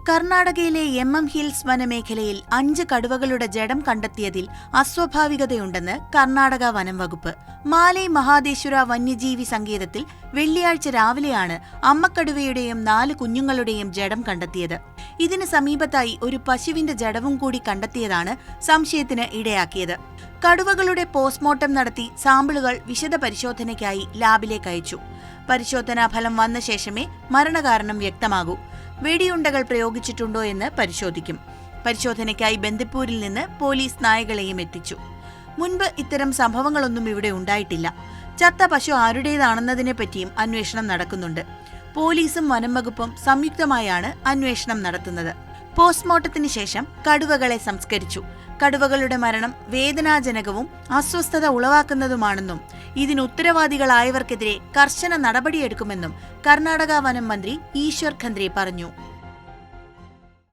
കർണാടകയിലെ M hills വനമേഖലയിൽ 5 കടുവകളുടെ ജഡം കണ്ടെത്തിയതിൽ അസ്വാഭാവികതയുണ്ടെന്ന് കർണാടക വനം വകുപ്പ്. മാലൈ മഹാദേശ്വര വന്യജീവി സങ്കേതത്തിൽ വെള്ളിയാഴ്ച രാവിലെയാണ് അമ്മക്കടുവയുടെയും 4 കുഞ്ഞുങ്ങളുടെയും ജഡം കണ്ടെത്തിയത്. ഇതിന് സമീപത്തായി ഒരു പശുവിന്റെ ജഡവും കൂടി കണ്ടെത്തിയതാണ് സംശയത്തിന് ഇടയാക്കിയത്. കടുവകളുടെ പോസ്റ്റ്മോർട്ടം നടത്തി സാമ്പിളുകൾ വിശദ പരിശോധനയ്ക്കായി ലാബിലേക്ക് അയച്ചു. പരിശോധനാ ഫലം വന്ന ശേഷമേ മരണകാരണം വ്യക്തമാകൂ. വെടിയുണ്ടകൾ പ്രയോഗിച്ചിട്ടുണ്ടോ എന്ന് പരിശോധിക്കും. പരിശോധനയ്ക്കായി ബന്ദിപ്പൂരിൽ നിന്ന് പോലീസ് നായകളെയും എത്തിച്ചു. മുൻപ് ഇത്തരം സംഭവങ്ങളൊന്നും ഇവിടെ ഉണ്ടായിട്ടില്ല. ചത്ത പശു ആരുടേതാണെന്നതിനെപ്പറ്റിയും അന്വേഷണം നടക്കുന്നുണ്ട്. പോലീസും വനം വകുപ്പും സംയുക്തമായാണ് അന്വേഷണം നടത്തുന്നത്. പോസ്റ്റ്മോർട്ടത്തിന് ശേഷം കടുവകളെ സംസ്കരിച്ചു. കടുവകളുടെ മരണം വേദനാജനകവും അസ്വസ്ഥത ഉളവാക്കുന്നതുമാണെന്നും ഇതിന് ഉത്തരവാദികളായവർക്കെതിരെ കർശന നടപടിയെടുക്കുമെന്നും കർണാടക വനം മന്ത്രി ഈശ്വർ ഖന്ദ്രെ പറഞ്ഞു.